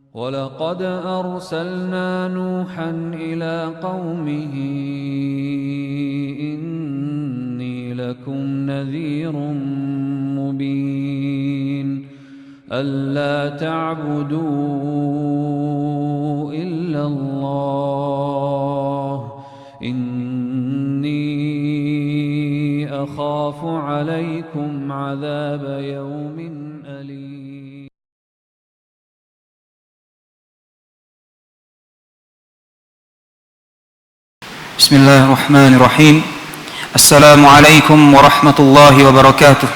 وَلَقَدْ أَرْسَلْنَا نُوحًا إِلَى قَوْمِهِ إِنِّي لَكُمْ نَذِيرٌ مُبِينٌ أَلَّا تَعْبُدُوا إِلَّا اللَّهَ إِنِّي أَخَافُ عَلَيْكُمْ عَذَابَ يَوْمٍ أَلِيمٍ. Bismillahirrahmanirrahim. Assalamualaikum warahmatullahi wabarakatuh.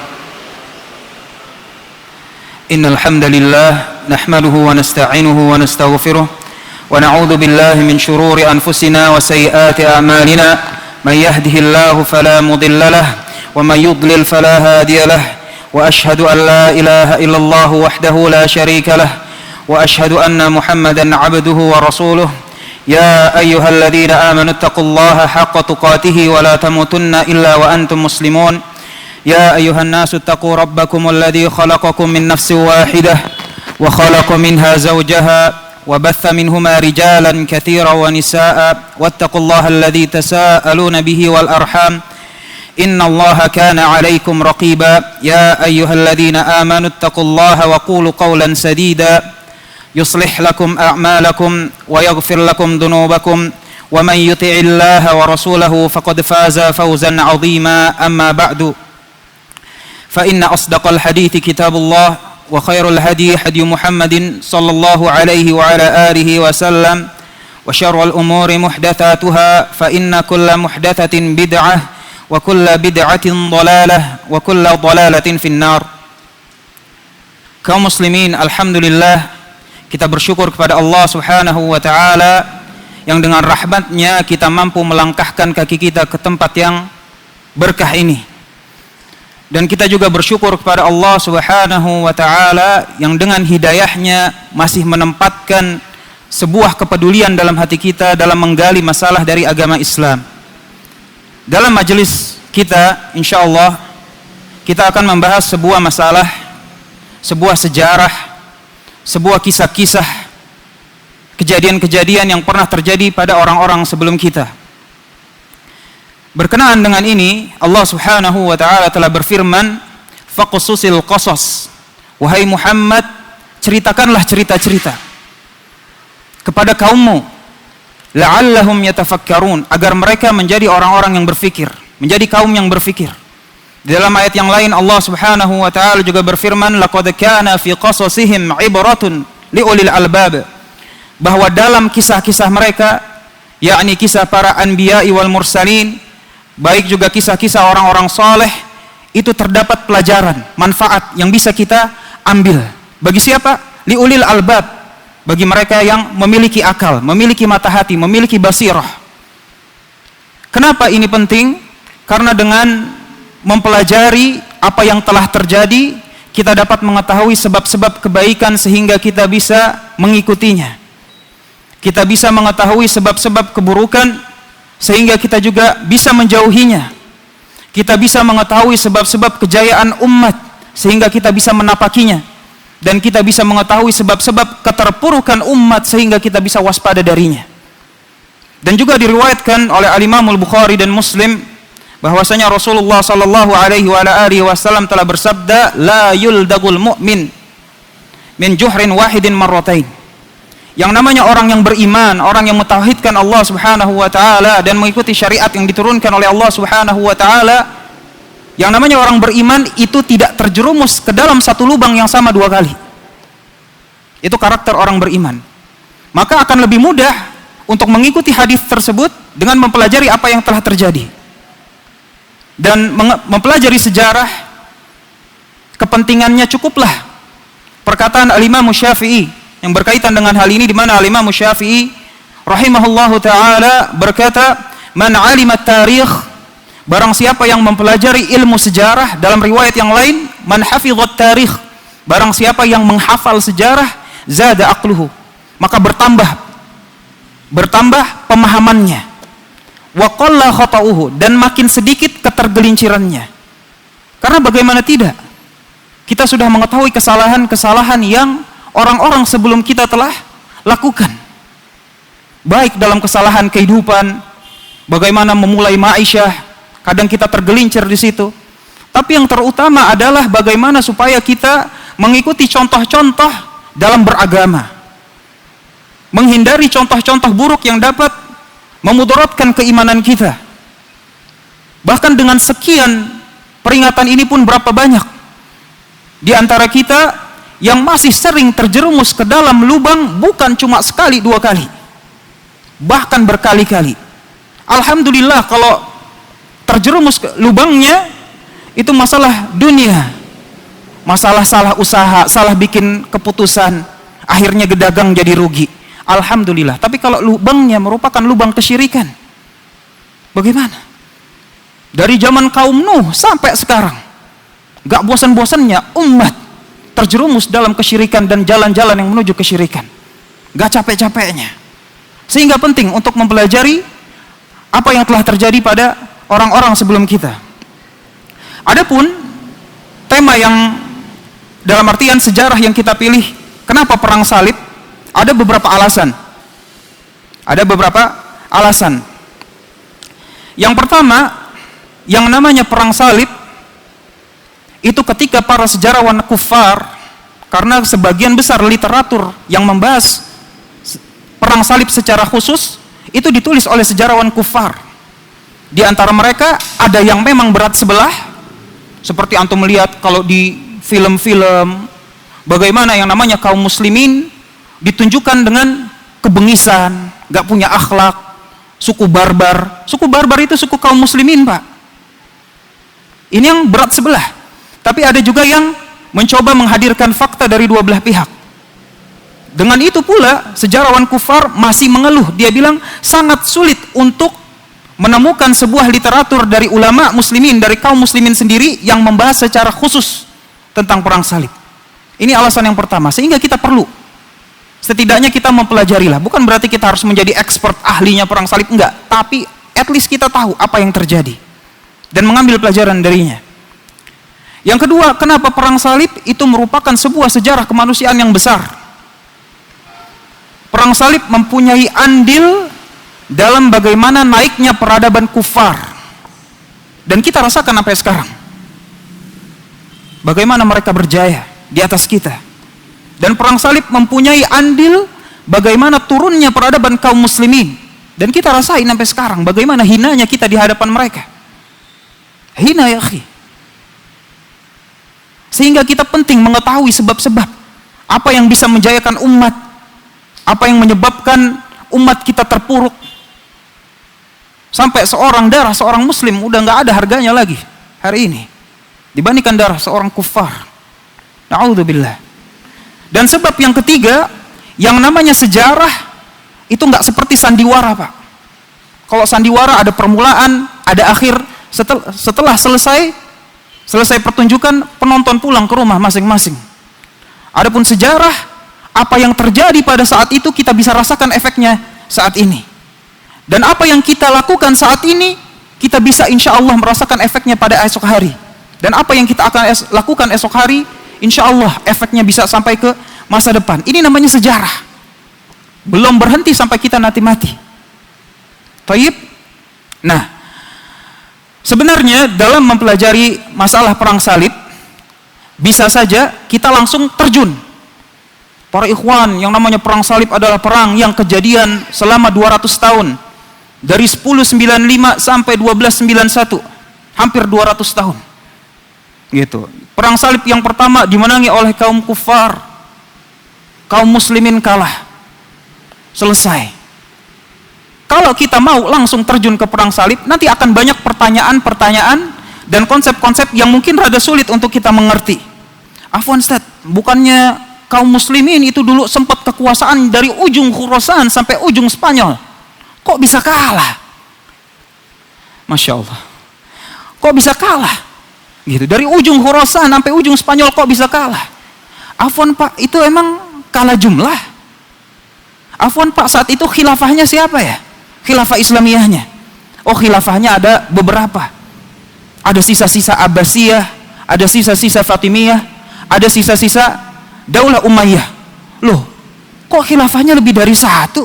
Innal hamdalillah nahmaduhu wa nasta'inuhu wa nastaghfiruh wa na'udzu billahi min shururi anfusina wa sayyiati a'malina. Man yahdihillahu fala mudilla lahu wa man yudlil fala hadiya lahu. Wa ashhadu an la ilaha illallah wahdahu la syarika lahu wa ashhadu anna Muhammadan 'abduhu wa rasuluh. يا أيها الذين آمنوا اتقوا الله حق تقاته ولا تموتن إلا وأنتم مسلمون يا أيها الناس اتقوا ربكم الذي خلقكم من نفس واحدة وخلق منها زوجها وبث منهما رجالا كثيرا ونساء واتقوا الله الذي تساءلون به والأرحام إن الله كان عليكم رقيبا يا أيها الذين آمنوا اتقوا الله وقولوا قولا سديدا يصلح لكم أعمالكم ويغفر لكم ذنوبكم ومن يطع الله ورسوله فقد فاز فوزا عظيما أما بعد فإن أصدق الحديث كتاب الله وخير الهدي هدي محمد صلى الله عليه وعلى آله وسلم وشر الأمور محدثاتها فإن كل محدثة بدعة وكل بدعة ضلالة وكل ضلالة في النار. Kaum muslimin, alhamdulillah, kita bersyukur kepada Allah Subhanahu wa ta'ala yang dengan rahmatnya kita mampu melangkahkan kaki kita ke tempat yang berkah ini. Dan kita juga bersyukur kepada Allah Subhanahu wa ta'ala yang dengan hidayahnya masih menempatkan sebuah kepedulian dalam hati kita dalam menggali masalah dari agama Islam. Dalam majelis kita, insyaallah, kita akan membahas sebuah masalah, sebuah sejarah, sebuah kisah-kisah kejadian-kejadian yang pernah terjadi pada orang-orang sebelum kita. Berkenaan dengan ini, Allah Subhanahu wa ta'ala telah berfirman, faqsusil qasas, wahai Muhammad, ceritakanlah cerita-cerita kepada kaummu, la'allahum yatafakkarun, agar mereka menjadi orang-orang yang berfikir, menjadi kaum yang berfikir. Di dalam ayat yang lain Allah Subhanahu wa ta'ala juga berfirman, laqad kana fi qasasihim ibratun liulil albab, bahwa dalam kisah-kisah mereka, yakni kisah para anbiya'i wal mursalin, baik juga kisah-kisah orang-orang saleh, itu terdapat pelajaran, manfaat yang bisa kita ambil. Bagi siapa? Liulil albab, bagi mereka yang memiliki akal, memiliki mata hati, memiliki basirah. Kenapa ini penting? Karena dengan mempelajari apa yang telah terjadi, kita dapat mengetahui sebab-sebab kebaikan sehingga kita bisa mengikutinya. Kita bisa mengetahui sebab-sebab keburukan sehingga kita juga bisa menjauhinya. Kita bisa mengetahui sebab-sebab kejayaan umat sehingga kita bisa menapakinya. Dan kita bisa mengetahui sebab-sebab keterpurukan umat sehingga kita bisa waspada darinya. Dan juga diriwayatkan oleh Al-Imam Al-Bukhari dan Muslim bahwasanya Rasulullah sallallahu alaihi wasallam telah bersabda, la yuldagul mu'min min juhrin wahidin marratain. Yang namanya orang yang beriman, orang yang mentauhidkan Allah Subhanahu wa ta'ala dan mengikuti syariat yang diturunkan oleh Allah Subhanahu wa ta'ala, yang namanya orang beriman itu tidak terjerumus ke dalam satu lubang yang sama dua kali. Itu karakter orang beriman. Maka akan lebih mudah untuk mengikuti hadis tersebut dengan mempelajari apa yang telah terjadi. Dan mempelajari sejarah, kepentingannya cukuplah perkataan Al-Imam Syafi'i yang berkaitan dengan hal ini, di mana Al-Imam Syafi'i rahimahullahu ta'ala berkata, man 'alima at-tarikh, barang siapa yang mempelajari ilmu sejarah. Dalam riwayat yang lain, man hafidhat tarikh, barang siapa yang menghafal sejarah, zada aqluhu, maka bertambah pemahamannya, wa qalla khata'uhu, dan makin sedikit ketergelincirannya. Karena bagaimana tidak, kita sudah mengetahui kesalahan-kesalahan yang orang-orang sebelum kita telah lakukan. Baik dalam kesalahan kehidupan, bagaimana memulai ma'isyah, kadang kita tergelincir di situ. Tapi yang terutama adalah bagaimana supaya kita mengikuti contoh-contoh dalam beragama. Menghindari contoh-contoh buruk yang dapat memudaratkan keimanan kita. Bahkan dengan sekian peringatan ini pun berapa banyak di antara kita yang masih sering terjerumus ke dalam lubang bukan cuma sekali dua kali, bahkan berkali-kali. Alhamdulillah kalau terjerumus ke lubangnya itu masalah dunia, masalah salah usaha, salah bikin keputusan, akhirnya gedagang jadi rugi. Alhamdulillah. Tapi kalau lubangnya merupakan lubang kesyirikan, bagaimana? Dari zaman kaum Nuh sampai sekarang, gak bosan-bosannya umat terjerumus dalam kesyirikan dan jalan-jalan yang menuju kesyirikan. Gak capek-capeknya. Sehingga penting untuk mempelajari apa yang telah terjadi pada orang-orang sebelum kita. Adapun tema yang dalam artian sejarah yang kita pilih, kenapa perang salib? Ada beberapa alasan. Ada beberapa alasan. Yang pertama, yang namanya perang salib itu ketika para sejarawan kufar, karena sebagian besar literatur yang membahas perang salib secara khusus itu ditulis oleh sejarawan kufar. Di antara mereka ada yang memang berat sebelah, seperti antum melihat kalau di film-film bagaimana yang namanya kaum muslimin ditunjukkan dengan kebengisan, gak punya akhlak, suku barbar. Suku barbar itu suku kaum muslimin, Pak. Ini yang berat sebelah. Tapi ada juga yang mencoba menghadirkan fakta dari dua belah pihak. Dengan itu pula sejarawan kufar masih mengeluh. Dia bilang sangat sulit untuk menemukan sebuah literatur dari ulama muslimin, dari kaum muslimin sendiri yang membahas secara khusus tentang perang salib. Ini alasan yang pertama. Sehingga kita perlu, setidaknya kita mempelajarilah. Bukan berarti kita harus menjadi expert ahlinya perang salib, enggak. Tapi at least kita tahu apa yang terjadi dan mengambil pelajaran darinya. Yang kedua, kenapa perang salib itu merupakan sebuah sejarah kemanusiaan yang besar. Perang salib mempunyai andil dalam bagaimana naiknya peradaban kufar. Dan kita rasakan sampai sekarang. Bagaimana mereka berjaya di atas kita. Dan perang salib mempunyai andil bagaimana turunnya peradaban kaum muslimin. Dan kita rasain sampai sekarang bagaimana hinanya kita di hadapan mereka. Hina ya akhi. Sehingga kita penting mengetahui sebab-sebab apa yang bisa menjayakan umat, apa yang menyebabkan umat kita terpuruk sampai darah seorang muslim udah nggak ada harganya lagi hari ini dibandingkan darah seorang kufar. Na'udzubillah. Dan sebab yang ketiga, yang namanya sejarah itu nggak seperti sandiwara, Pak. Kalau sandiwara ada permulaan, ada akhir. Setelah selesai pertunjukan, penonton pulang ke rumah masing-masing. Adapun sejarah, apa yang terjadi pada saat itu kita bisa rasakan efeknya saat ini. Dan apa yang kita lakukan saat ini, kita bisa insya Allah merasakan efeknya pada esok hari. Dan apa yang kita akan lakukan esok hari, insya Allah efeknya bisa sampai ke masa depan. Ini namanya sejarah. Belum berhenti sampai kita nanti mati. Taib. Nah, sebenarnya dalam mempelajari masalah perang salib, bisa saja kita langsung terjun. Para ikhwan, yang namanya perang salib adalah perang yang kejadian selama 200 tahun. Dari 1095 sampai 1291. Hampir 200 tahun. Gitu. Perang salib yang pertama dimenangi oleh kaum kufar. Kaum muslimin kalah. Selesai. Kalau kita mau langsung terjun ke perang salib, nanti akan banyak pertanyaan-pertanyaan dan konsep-konsep yang mungkin rada sulit untuk kita mengerti. Afwan Ustaz, bukannya kaum muslimin itu dulu sempat kekuasaan dari ujung Khurasan sampai ujung Spanyol? Kok bisa kalah? Masya Allah. Kok bisa kalah? Gitu. Dari ujung Khurasan sampai ujung Spanyol kok bisa kalah? Afwan Pak, itu emang kalah jumlah? Afwan Pak, saat itu khilafahnya siapa ya? Khilafah Islamiyahnya. Oh, khilafahnya ada beberapa. Ada sisa-sisa Abbasiyah, ada sisa-sisa Fatimiyah, ada sisa-sisa Daulah Umayyah. Loh, kok khilafahnya lebih dari satu?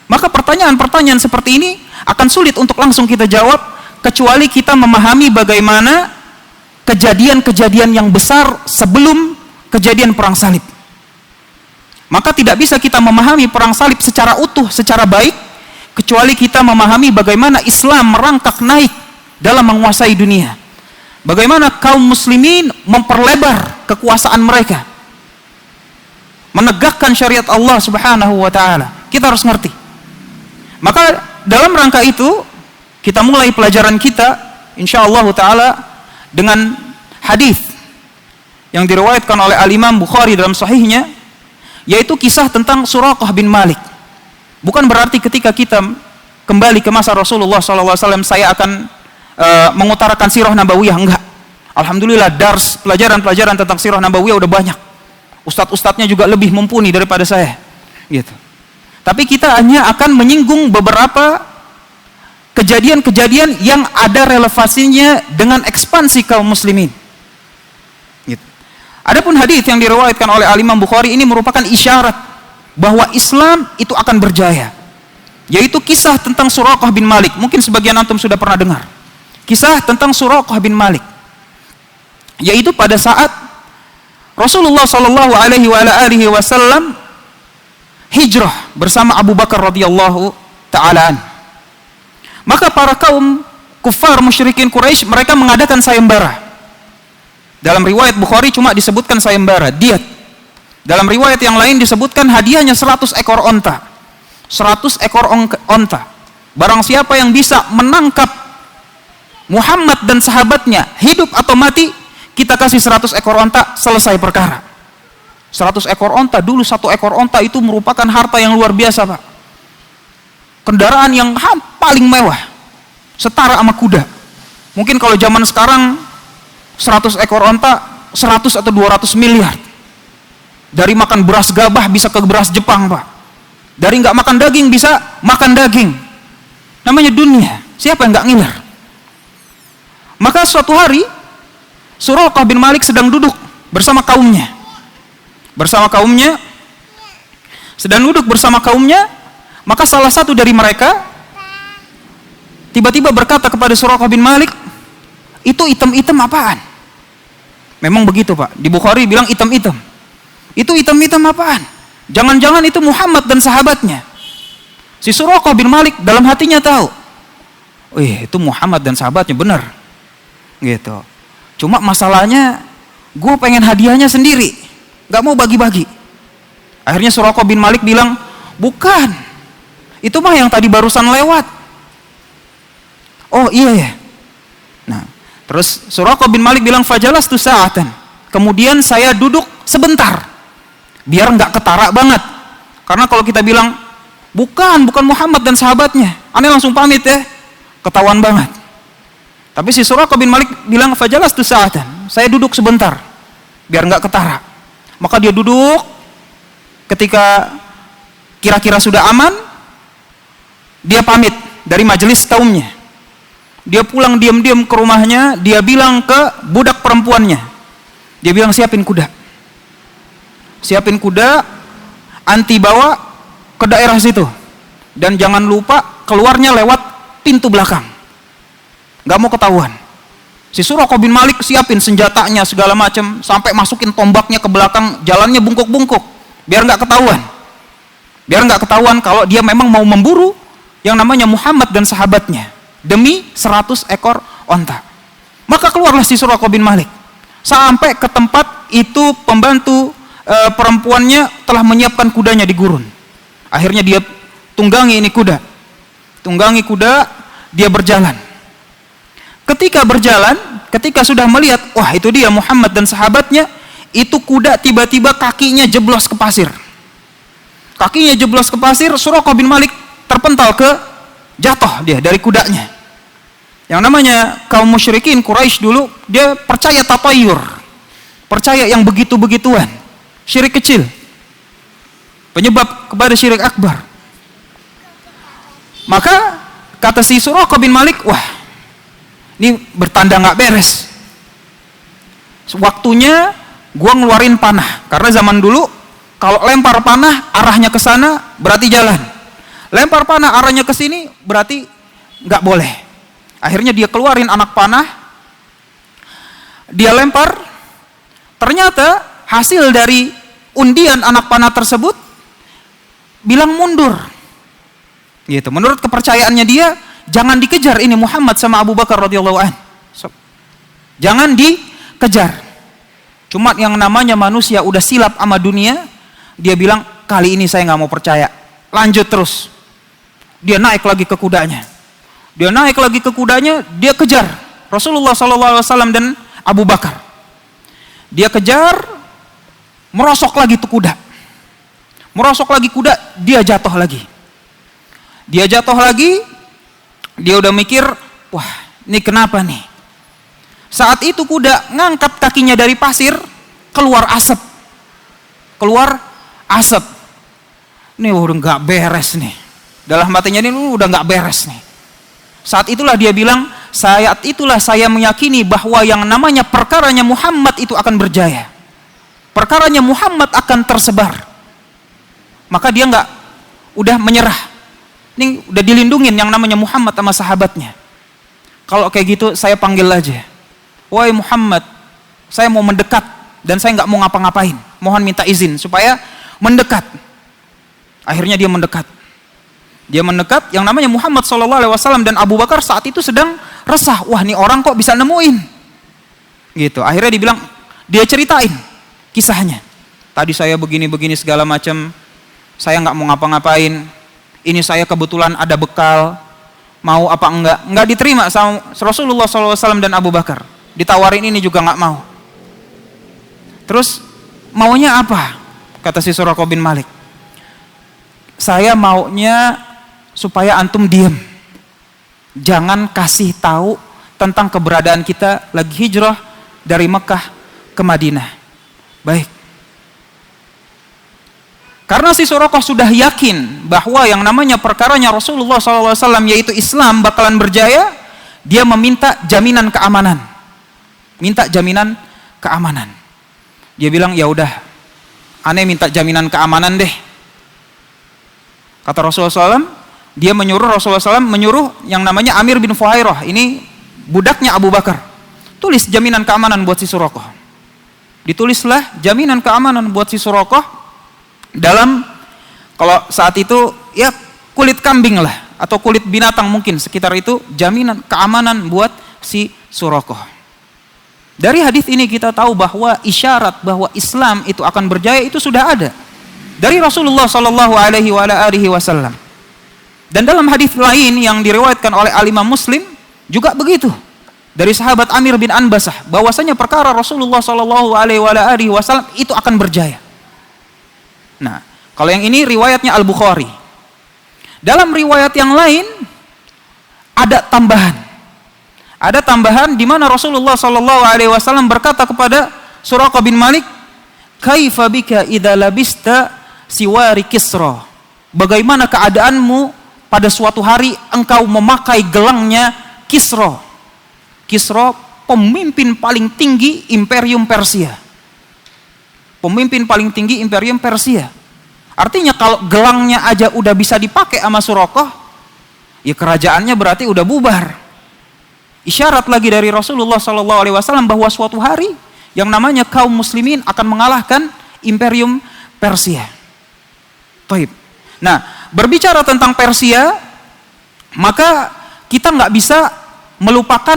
Maka pertanyaan-pertanyaan seperti ini akan sulit untuk langsung kita jawab, kecuali kita memahami bagaimana kejadian-kejadian yang besar sebelum kejadian perang salib. Maka tidak bisa kita memahami perang salib secara utuh, secara baik, kecuali kita memahami bagaimana Islam merangkak naik dalam menguasai dunia. Bagaimana kaum muslimin memperlebar kekuasaan mereka, menegakkan syariat Allah Subhanahu wa ta'ala. Kita harus ngerti. Maka dalam rangka itu, kita mulai pelajaran kita, insyaallah ta'ala, dengan hadis yang diriwayatkan oleh Al-Imam Bukhari dalam sahihnya, yaitu kisah tentang Suraqah bin Malik. Bukan berarti ketika kita kembali ke masa Rasulullah SAW, saya akan mengutarakan sirah nabawiyah, enggak. Alhamdulillah, dars, pelajaran-pelajaran tentang sirah nabawiyah udah banyak. Ustadz-ustadznya juga lebih mumpuni daripada saya. Gitu. Tapi kita hanya akan menyinggung beberapa kejadian-kejadian yang ada relevansinya dengan ekspansi kaum muslimin. Gitu. Adapun hadis yang diriwayatkan oleh Al-Imam Bukhari ini merupakan isyarat bahwa Islam itu akan berjaya. Yaitu kisah tentang Suraqah bin Malik. Mungkin sebagian antum sudah pernah dengar. Kisah tentang Suraqah bin Malik. Yaitu pada saat Rasulullah sallallahu alaihi wasallam hijrah bersama Abu Bakar radhiyallahu ta'ala. Maka para kaum kufar musyrikin Quraisy mereka mengadakan sayembara. Dalam riwayat Bukhari cuma disebutkan sayembara, diat. Dalam riwayat yang lain disebutkan hadiahnya 100 ekor onta. 100 ekor onta. Barang siapa yang bisa menangkap Muhammad dan sahabatnya hidup atau mati, kita kasih 100 ekor onta, selesai perkara. 100 ekor onta, dulu 1 ekor onta itu merupakan harta yang luar biasa, Pak. Kendaraan yang paling mewah, setara sama kuda. Mungkin kalau zaman sekarang 100 ekor onta 100 atau 200 miliar. Dari makan beras gabah bisa ke beras Jepang, Pak. Dari nggak makan daging bisa makan daging. Namanya dunia, siapa yang nggak ngiler? Maka suatu hari Suraqah bin Malik sedang duduk bersama kaumnya. Sedang duduk bersama kaumnya, maka salah satu dari mereka tiba-tiba berkata kepada Suraqah bin Malik, "Itu item-item apaan?" Memang begitu, Pak. Di Bukhari bilang item-item. Itu item-item apaan? Jangan-jangan itu Muhammad dan sahabatnya. Si Suraqah bin Malik dalam hatinya tahu, itu Muhammad dan sahabatnya, benar. Gitu. Cuma masalahnya, gue pengen hadiahnya sendiri, gak mau bagi-bagi. Akhirnya Suraqah bin Malik bilang, bukan, itu mah yang tadi barusan lewat. Oh iya ya. Nah, terus Suraqah bin Malik bilang, fajalastu sa'atan. Kemudian saya duduk sebentar, biar nggak ketara banget. Karena kalau kita bilang, bukan Muhammad dan sahabatnya, aneh langsung pamit ya, ketahuan banget. Tapi si Suraqah bin Malik bilang, fajalastu sa'atan. Saya duduk sebentar, biar nggak ketara. Maka dia duduk, ketika kira-kira sudah aman, dia pamit dari majelis kaumnya. Dia pulang diam-diam ke rumahnya, dia bilang ke budak perempuannya. Dia bilang, siapin kuda. Siapin kuda, anti bawa ke daerah situ. Dan jangan lupa keluarnya lewat pintu belakang. Gak mau ketahuan. Si Suraqah bin Malik siapin senjatanya segala macam, sampai masukin tombaknya ke belakang, jalannya bungkuk-bungkuk, biar gak ketahuan. Biar gak ketahuan kalau dia memang mau memburu yang namanya Muhammad dan sahabatnya demi 100 ekor onta. Maka keluarlah si Suraqah bin Malik sampai ke tempat itu. Pembantu perempuannya telah menyiapkan kudanya di gurun. Akhirnya dia tunggangi ini kuda. Tunggangi kuda, dia berjalan. Ketika sudah melihat, wah itu dia Muhammad dan sahabatnya, itu kuda tiba-tiba kakinya jeblos ke pasir. Kakinya jeblos ke pasir, Suraqah bin Malik terpental jatuh dia dari kudanya. Yang namanya kaum musyrikin Quraisy dulu, dia percaya tatayur, percaya yang begitu-begituan, syirik kecil, penyebab kepada syirik akbar. Maka kata si Suraqah bin Malik, wah ini bertanda nggak beres. Waktunya gua ngeluarin panah, karena zaman dulu Kalau lempar panah arahnya ke sana berarti jalan. Lempar panah arahnya ke sini berarti nggak boleh. Akhirnya dia keluarin anak panah, dia lempar. Ternyata hasil dari undian anak panah tersebut bilang mundur. Gitu. Menurut kepercayaannya dia, jangan dikejar ini Muhammad sama Abu Bakar radhiyallahu anhu. Jangan dikejar. Cuma yang namanya manusia udah silap sama dunia, dia bilang kali ini saya nggak mau percaya. Lanjut terus. Dia naik lagi ke kudanya. Dia kejar Rasulullah SAW dan Abu Bakar. Dia kejar, merosok lagi tuh kuda. Dia jatuh lagi. Dia udah mikir, wah ini kenapa nih? Saat itu kuda ngangkat kakinya dari pasir, keluar asap. Ini udah nggak beres nih. Dalam hatinya ini udah nggak beres nih. Saat itulah dia bilang, saya meyakini bahwa yang namanya perkaranya Muhammad itu akan berjaya. Perkaranya Muhammad akan tersebar. Maka dia udah menyerah. Ini udah dilindungin yang namanya Muhammad sama sahabatnya. Kalau kayak gitu saya panggil aja. Wahai Muhammad, saya mau mendekat dan saya nggak mau ngapa-ngapain. Mohon minta izin supaya mendekat. Akhirnya dia mendekat. Yang namanya Muhammad SAW dan Abu Bakar saat itu sedang resah. Wah, nih orang kok bisa nemuin? Gitu. Akhirnya dia ceritain kisahnya. Tadi saya begini segala macam. Saya nggak mau ngapa-ngapain. Ini saya kebetulan ada bekal. Mau apa enggak? Nggak diterima sama Rasulullah SAW dan Abu Bakar. Ditawarin ini juga nggak mau. Terus maunya apa? Kata si Suraqah bin Malik. Saya maunya supaya antum diam. Jangan kasih tahu tentang keberadaan kita lagi hijrah dari Mekah ke Madinah. Baik. Karena si Suraqah sudah yakin bahwa yang namanya perkaranya Rasulullah SAW yaitu Islam bakalan berjaya, dia meminta jaminan keamanan. Dia bilang, ya udah, aneh minta jaminan keamanan deh. Kata Rasulullah SAW, dia menyuruh yang namanya Amir bin Fuhairah, ini budaknya Abu Bakar, tulis jaminan keamanan buat si Suraqah. Ditulislah jaminan keamanan buat si Suraqah dalam, kalau saat itu ya kulit kambing lah atau kulit binatang mungkin sekitar itu, jaminan keamanan buat si Suraqah. Dari hadis ini kita tahu bahwa isyarat bahwa Islam itu akan berjaya itu sudah ada dari Rasulullah SAW. Dan dalam hadis lain yang diriwayatkan oleh Al-Imam Muslim juga begitu. Dari sahabat Amir bin Anbasah bahwasanya perkara Rasulullah SAW itu akan berjaya. Nah, kalau yang ini riwayatnya Al-Bukhari. Dalam riwayat yang lain ada tambahan di mana Rasulullah SAW berkata kepada Suraqah bin Malik, "Kaifa bika idza labista siwari Kisra?" Bagaimana keadaanmu pada suatu hari engkau memakai gelangnya Kisra. Kisra pemimpin paling tinggi Imperium Persia. Artinya kalau gelangnya aja udah bisa dipakai sama Suraqah, ya kerajaannya berarti udah bubar. Isyarat lagi dari Rasulullah SAW bahwa suatu hari yang namanya kaum muslimin akan mengalahkan Imperium Persia. Taib. Nah, berbicara tentang Persia, maka kita nggak bisa melupakan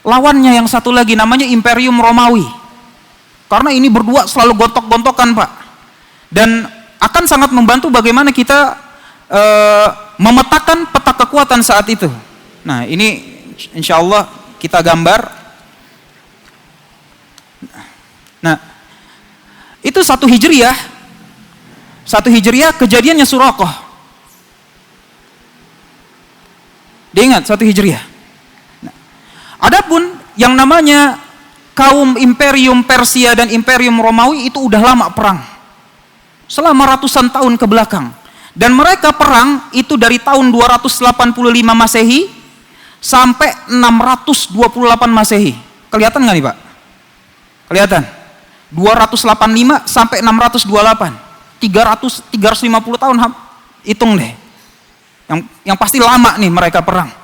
lawannya yang satu lagi namanya Imperium Romawi. Karena ini berdua selalu gontok-gontokan, Pak. Dan akan sangat membantu bagaimana kita memetakan peta kekuatan saat itu. Nah, ini insya Allah kita gambar. Nah, itu 1 Hijriah. 1 Hijriah kejadiannya Suraqah. Diingat 1 Hijriah. Nah, adapun yang namanya kaum Imperium Persia dan Imperium Romawi itu udah lama perang. Selama ratusan tahun ke belakang. Dan mereka perang itu dari tahun 285 Masehi sampai 628 Masehi. Kelihatan nggak nih, Pak? Kelihatan. 285 sampai 628. 350 tahun, hitung deh. Yang pasti lama nih mereka perang.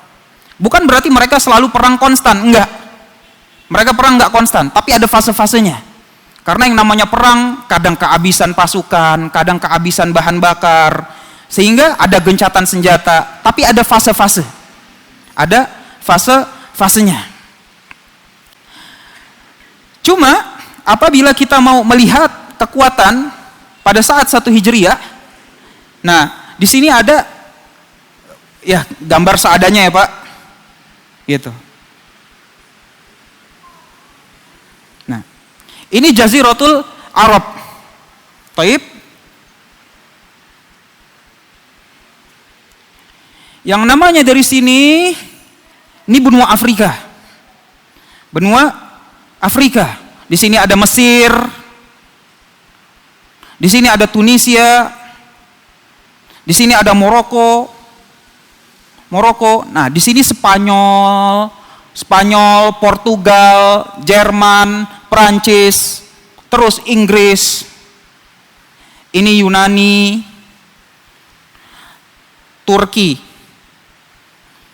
Bukan berarti mereka selalu perang konstan, enggak. Mereka perang enggak konstan, tapi ada fase-fasenya. Karena yang namanya perang, kadang kehabisan pasukan, kadang kehabisan bahan bakar, sehingga ada gencatan senjata, tapi ada fase-fase. Ada fase-fasenya. Cuma, apabila kita mau melihat kekuatan pada saat 1 Hijriah, nah, di sini ada ya gambar seadanya ya Pak, gitu. Nah, ini Jaziratul Arab. Taib. Yang namanya dari sini, ini benua Afrika. Benua Afrika. Di sini ada Mesir. Di sini ada Tunisia. Di sini ada Maroko. Nah, di sini Spanyol, Portugal, Jerman, Prancis, terus Inggris. Ini Yunani, Turki.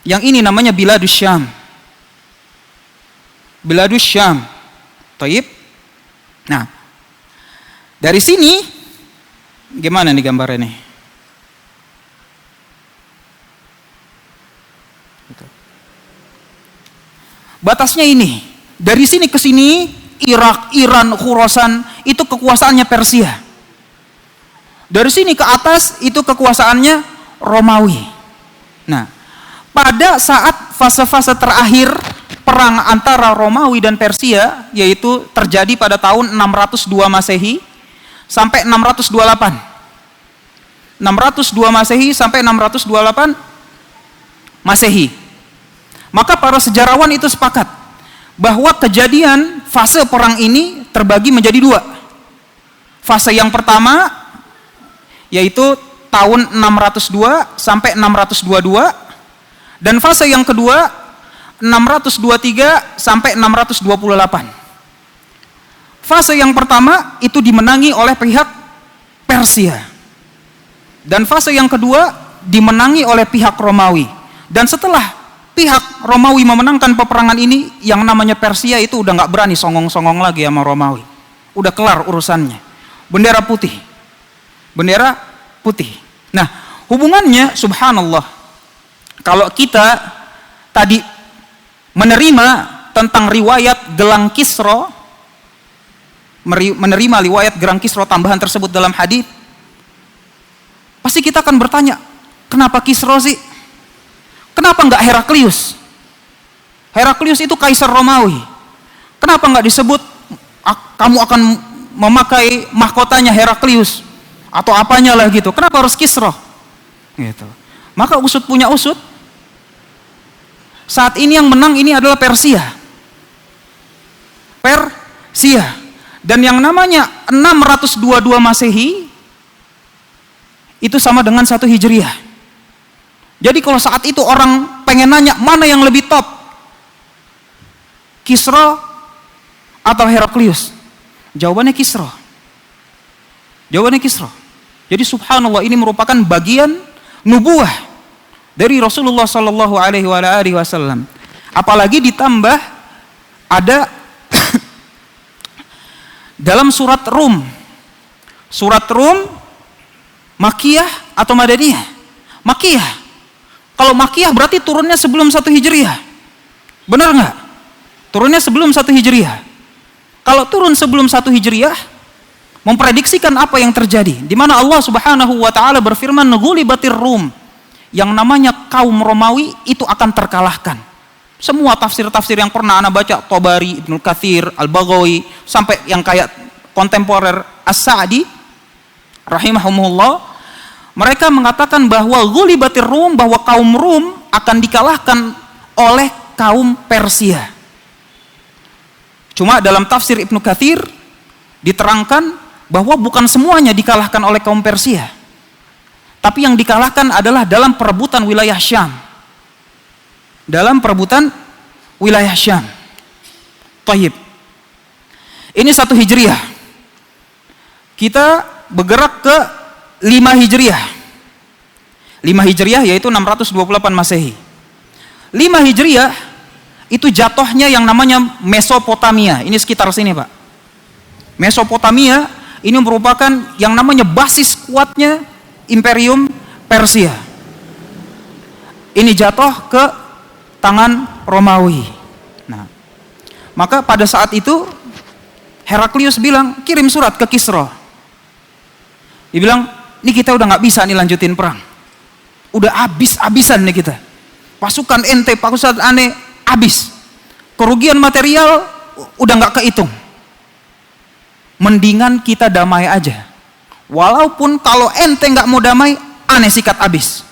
Yang ini namanya Biladus Syam. Biladus Syam. Taib. Nah, dari sini gimana nih gambarnya nih? Batasnya ini, dari sini ke sini, Irak, Iran, Khurasan, itu kekuasaannya Persia. Dari sini ke atas, itu kekuasaannya Romawi. Nah, pada saat fase-fase terakhir perang antara Romawi dan Persia, yaitu terjadi pada tahun 602 Masehi sampai 628. 602 Masehi sampai 628 Masehi. Maka para sejarawan itu sepakat bahwa kejadian fase perang ini terbagi menjadi 2. Fase yang pertama yaitu tahun 602 sampai 622, dan fase yang kedua 623 sampai 628. Fase yang pertama itu dimenangi oleh pihak Persia, dan fase yang kedua dimenangi oleh pihak Romawi. Dan setelah pihak Romawi memenangkan peperangan ini, yang namanya Persia itu udah nggak berani songong-songong lagi sama Romawi. Udah kelar urusannya. Bendera putih. Bendera putih. Nah, hubungannya subhanallah. Kalau kita tadi menerima tentang riwayat gelang Kisra, menerima riwayat gelang Kisra tambahan tersebut dalam hadis, pasti kita akan bertanya, kenapa Kisra sih? Kenapa enggak Heraklius? Heraklius itu kaisar Romawi. Kenapa enggak disebut kamu akan memakai mahkotanya Heraklius atau apanya lah gitu? Kenapa harus Kisra? Gitu. Maka usut punya usut. Saat ini yang menang ini adalah Persia. Persia. Dan yang namanya 622 Masehi itu sama dengan 1 Hijriah. Jadi kalau saat itu orang pengen nanya mana yang lebih top, Kisra atau Heraklius? Jawabannya Kisra. Jawabannya Kisra. Jadi subhanallah, ini merupakan bagian nubuah dari Rasulullah sallallahu alaihi wasallam. Apalagi ditambah ada dalam surat Rum. Surat Rum Makkiyah atau Madaniyah? Makkiyah. Kalau Makkiyah berarti turunnya sebelum 1 Hijriah. Benar nggak? Turunnya sebelum 1 Hijriah. Kalau turun sebelum 1 Hijriah, memprediksikan apa yang terjadi. Di mana Allah Subhanahu wa taala berfirman, "Ghulibatir Rum." Yang namanya kaum Romawi itu akan terkalahkan. Semua tafsir-tafsir yang pernah Anda baca, Tabari, Ibnu Katsir, Al-Baghawi, sampai yang kayak kontemporer As-Sa'di rahimahumullah, mereka mengatakan bahwa ghulibatir Rum, bahwa kaum Rum akan dikalahkan oleh kaum Persia. Cuma dalam tafsir Ibnu Katsir diterangkan bahwa bukan semuanya dikalahkan oleh kaum Persia. Tapi yang dikalahkan adalah dalam perebutan wilayah Syam. Dalam perebutan wilayah Syam. Taib. Ini 1 Hijriah. Kita bergerak ke 5 Hijriah. 5 Hijriah yaitu 628 Masehi. 5 Hijriah itu jatuhnya yang namanya Mesopotamia. Ini sekitar sini, Pak. Mesopotamia ini merupakan yang namanya basis kuatnya Imperium Persia. Ini jatuh ke tangan Romawi. Nah, maka pada saat itu Heraklius bilang, kirim surat ke Kisra. Dia bilang, ini kita udah nggak bisa nih lanjutin perang. Udah habis-habisan nih kita. Pasukan ente, pasukan aneh, habis. Kerugian material udah nggak kehitung. Mendingan kita damai aja. Walaupun kalau ente nggak mau damai, aneh sikat habis.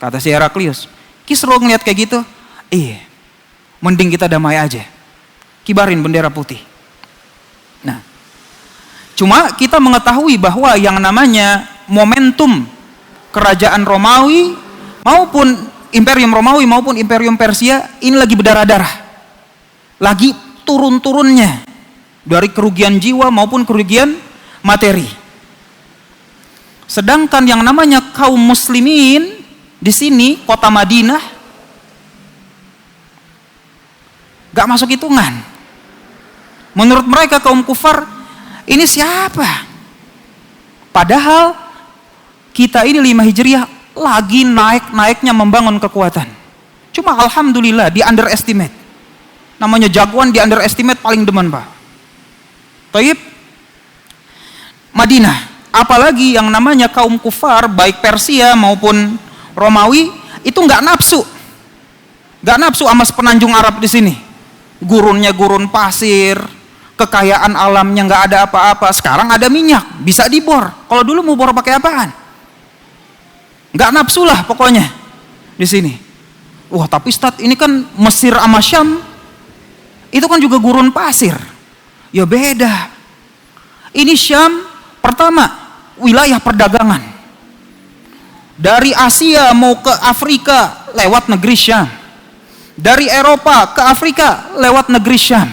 Kata si Heraklius. Kisra ngeliat kayak gitu, iya, mending kita damai aja. Kibarin bendera putih. Nah, cuma kita mengetahui bahwa yang namanya momentum kerajaan Romawi maupun Imperium Romawi maupun Imperium Persia ini lagi berdarah-darah. Lagi turun-turunnya dari kerugian jiwa maupun kerugian materi. Sedangkan yang namanya kaum muslimin di sini kota Madinah gak masuk hitungan. Menurut mereka kaum kufar ini siapa? Padahal kita ini 5 Hijriah lagi naik-naiknya membangun kekuatan. Cuma alhamdulillah di underestimate. Namanya jagoan di underestimate paling demen, Pak. Taib Madinah, apalagi yang namanya kaum kufar baik Persia maupun Romawi itu nggak nafsu sama sepenanjung Arab di sini. Gurunnya gurun pasir, kekayaan alamnya nggak ada apa-apa. Sekarang ada minyak, bisa dibor. Kalau dulu mau bor pakai apaan? Nggak nafsu lah pokoknya di sini. Wah, tapi Ustadz ini kan Mesir sama Syam itu kan juga gurun pasir. Ya beda. Ini Syam pertama wilayah perdagangan. Dari Asia mau ke Afrika lewat negeri Syam. Dari Eropa ke Afrika lewat negeri Syam.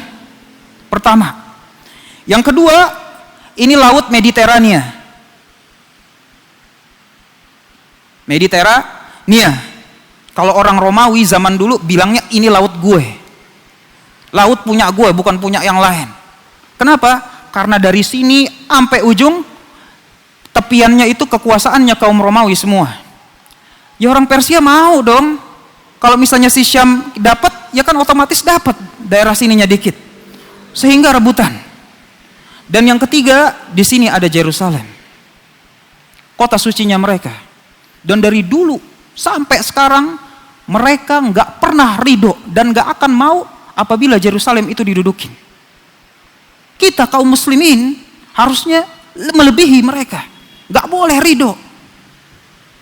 Pertama. Yang kedua, ini laut Mediterania. Mediterania. Kalau orang Romawi zaman dulu bilangnya ini laut gue. Laut punya gue, bukan punya yang lain. Kenapa? Karena dari sini sampai ujung tepiannya itu kekuasaannya kaum Romawi semua. Ya orang Persia mau dong. Kalau misalnya si Syam dapat, ya kan otomatis dapat daerah sininya dikit. Sehingga rebutan. Dan yang ketiga, di sini ada Yerusalem. Kota sucinya mereka. Dan dari dulu sampai sekarang mereka nggak pernah ridho dan nggak akan mau apabila Yerusalem itu didudukin. Kita kaum muslimin harusnya melebihi mereka. Gak boleh ridho,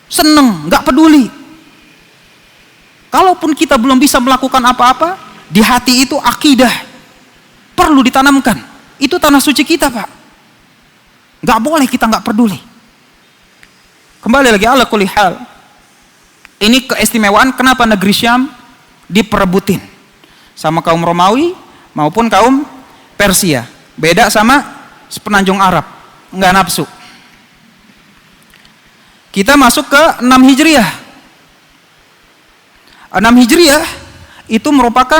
seneng, gak peduli. Kalaupun kita belum bisa melakukan apa-apa, di hati itu akidah perlu ditanamkan. Itu tanah suci kita, Pak. Gak boleh kita gak peduli. Kembali lagi ala kulli hal. Ini keistimewaan kenapa negeri Syam diperebutin sama kaum Romawi maupun kaum Persia. Beda sama sepenanjung Arab, nggak nafsu. Kita masuk ke 6 Hijriah. 6 Hijriah itu merupakan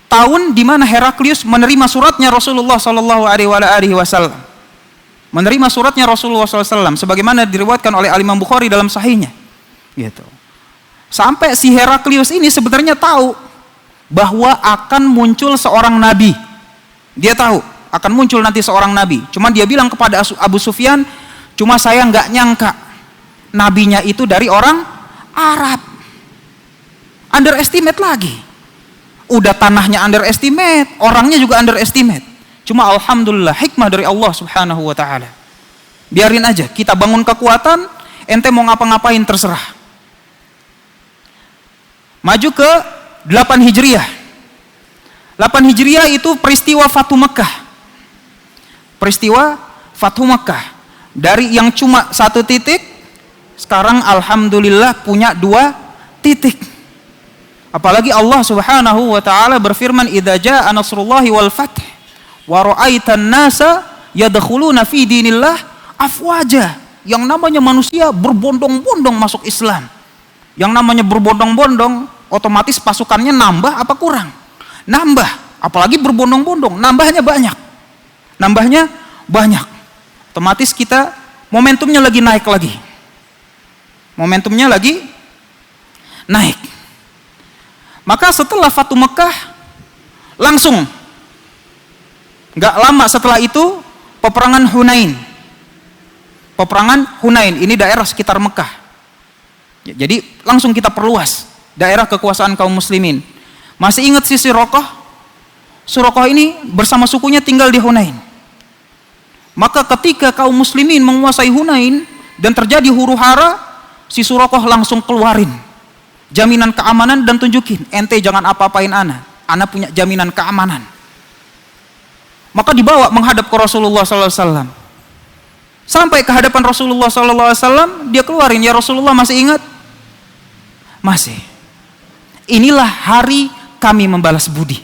tahun di mana Heraklius menerima suratnya Rasulullah Sallallahu Alaihi Wasallam. Menerima suratnya Rasulullah SAW, sebagaimana diriwayatkan oleh Al-Imam Bukhari dalam sahihnya. Gitu. Sampai si Heraklius ini sebenarnya tahu bahwa akan muncul seorang nabi. Dia tahu akan muncul nanti seorang nabi. Cuma dia bilang kepada Abu Sufyan, cuma saya nggak nyangka nabinya itu dari orang Arab. Underestimate lagi. Udah tanahnya underestimate, orangnya juga underestimate. Cuma alhamdulillah hikmah dari Allah Subhanahu wa taala. Biarin aja, kita bangun kekuatan, ente mau ngapa-ngapain terserah. Maju ke 8 Hijriah. 8 Hijriah itu peristiwa Fathu Mekkah. Peristiwa Fathu Mekkah. Dari yang cuma 1 titik, sekarang alhamdulillah punya 2 titik. Apalagi Allah Subhanahu wa taala berfirman, "Idza jaa nasrullahi wal fath wa ra'aitan nasa yadkhuluna fi dinillah afwaja, yang namanya manusia berbondong-bondong masuk Islam. Yang namanya berbondong-bondong, otomatis pasukannya nambah apa kurang? Nambah, apalagi berbondong-bondong, nambahnya banyak. Nambahnya banyak. Otomatis kita momentumnya lagi naik lagi. Momentumnya lagi naik. Maka setelah Fatu Mekah, langsung nggak lama setelah itu peperangan Hunain. Peperangan Hunain ini daerah sekitar Mekah. Jadi langsung kita perluas daerah kekuasaan kaum muslimin. Masih ingat si Suraqah? Suraqah ini bersama sukunya tinggal di Hunain. Maka ketika kaum muslimin menguasai Hunain dan terjadi huru-hara, si Suraqah langsung keluarin jaminan keamanan dan tunjukin, ente jangan apa-apain ana punya jaminan keamanan. Maka dibawa menghadap ke Rasulullah SAW. Sampai ke hadapan Rasulullah SAW, dia keluarin, ya Rasulullah masih ingat? Masih. Inilah hari kami membalas budi.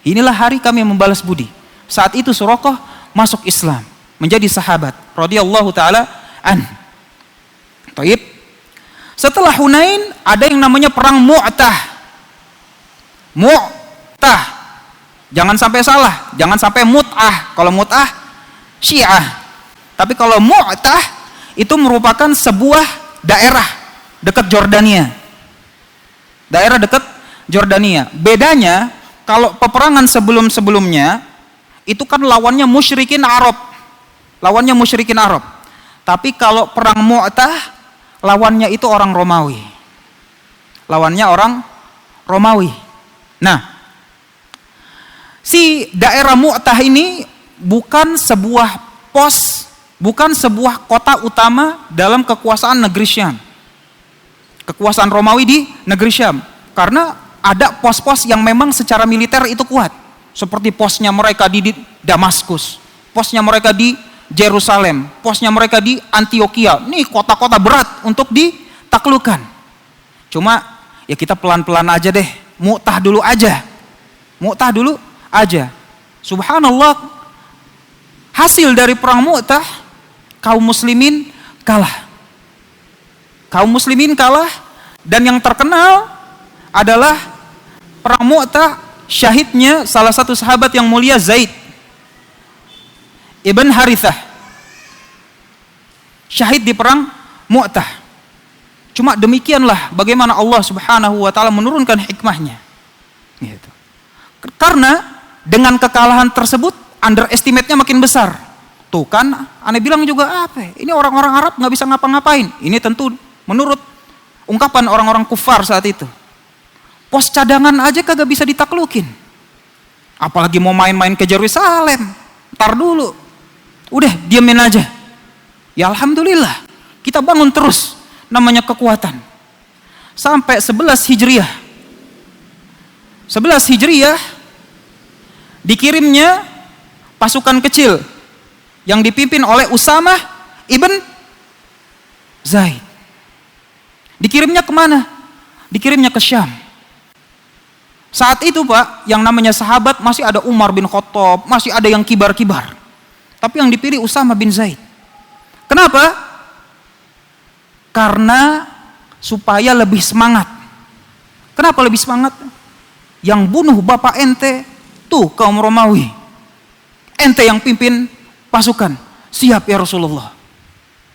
Inilah hari kami membalas budi. Saat itu Suraqah masuk Islam, menjadi sahabat radhiyallahu taala an. Taib. Setelah Hunain ada yang namanya perang Mu'tah. Mu'tah. Jangan sampai salah, jangan sampai Mut'ah. Kalau Mut'ah Syiah. Tapi kalau Mu'tah itu merupakan sebuah daerah dekat Jordania. Daerah dekat Jordania. Bedanya kalau peperangan sebelum-sebelumnya itu kan lawannya musyrikin Arab. Lawannya musyrikin Arab. Tapi kalau perang Mu'tah lawannya itu orang Romawi. Lawannya orang Romawi. Nah, si daerah Mu'tah ini bukan sebuah pos, bukan sebuah kota utama dalam kekuasaan negeri Syam. Kekuasaan Romawi di negeri Syam. Karena ada pos-pos yang memang secara militer itu kuat. Seperti posnya mereka di Damaskus, posnya mereka di Yerusalem, posnya mereka di Antioquia. Nih kota-kota berat untuk ditaklukkan. Cuma ya kita pelan-pelan aja deh. Mu'tah dulu aja. Mu'tah dulu aja. Subhanallah, hasil dari perang Mu'tah, kaum muslimin kalah. Kaum muslimin kalah, dan yang terkenal adalah perang Mu'tah syahidnya salah satu sahabat yang mulia, Zaid Ibn Harithah. Syahid di perang Mu'tah. Cuma demikianlah bagaimana Allah Subhanahu wa taala menurunkan hikmahnya. Gitu. Karena dengan kekalahan tersebut underestimate-nya makin besar. Tuh kan, aneh bilang juga apa? Ini orang-orang Arab nggak bisa ngapa-ngapain. Ini tentu menurut ungkapan orang-orang kufar saat itu. Pos cadangan aja kagak bisa ditaklukin. Apalagi mau main-main ke Yerusalem. Ntar dulu. Udah, diamin aja. Ya alhamdulillah, kita bangun terus namanya kekuatan. Sampai 11 Hijriah. 11 Hijriah dikirimnya pasukan kecil yang dipimpin oleh Usamah ibn Zaid. Dikirimnya kemana? Dikirimnya ke Syam. Saat itu Pak, yang namanya sahabat masih ada Umar bin Khattab, masih ada yang kibar-kibar. Tapi yang dipilih Usamah bin Zaid. Kenapa? Karena supaya lebih semangat. Kenapa lebih semangat? Yang bunuh bapak ente, tuh kaum Romawi. Ente yang pimpin pasukan. Siap ya Rasulullah.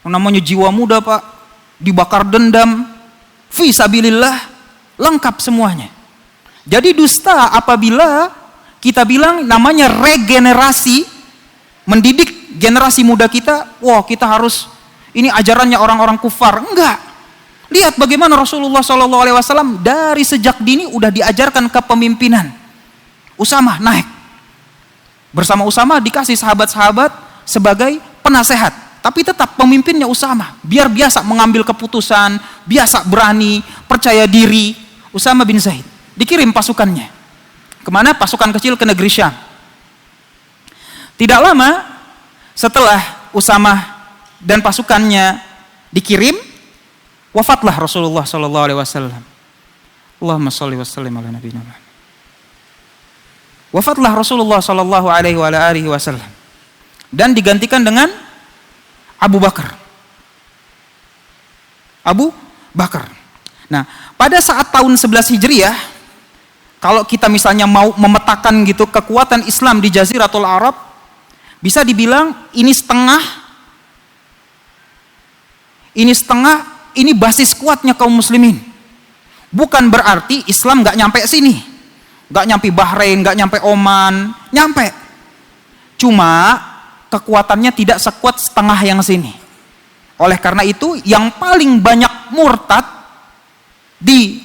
Yang namanya jiwa muda Pak, dibakar dendam, fi sabilillah, lengkap semuanya. Jadi dusta apabila kita bilang namanya regenerasi, mendidik generasi muda kita, wah kita harus, ini ajarannya orang-orang kufar. Enggak. Lihat bagaimana Rasulullah SAW dari sejak dini udah diajarkan kepemimpinan. Usamah naik. Bersama Usamah dikasih sahabat-sahabat sebagai penasehat. Tapi tetap pemimpinnya Usamah. Biar biasa mengambil keputusan, biasa berani, percaya diri. Usamah bin Zaid. Dikirim pasukannya. Kemana? Pasukan kecil ke negeri Syam. Tidak lama setelah Usamah dan pasukannya dikirim, wafatlah Rasulullah SAW. Allahumma sholli wa sallim ala nabiyina Muhammad. Wafatlah Rasulullah SAW dan digantikan dengan Abu Bakar. Abu Bakar. Nah, pada saat tahun 11 Hijriah, kalau kita misalnya mau memetakan gitu kekuatan Islam di Jaziratul Arab, bisa dibilang ini setengah, ini basis kuatnya kaum muslimin. Bukan berarti Islam nggak nyampe sini, nggak nyampe Bahrain, nggak nyampe Oman, nyampe. Cuma kekuatannya tidak sekuat setengah yang sini. Oleh karena itu, yang paling banyak murtad di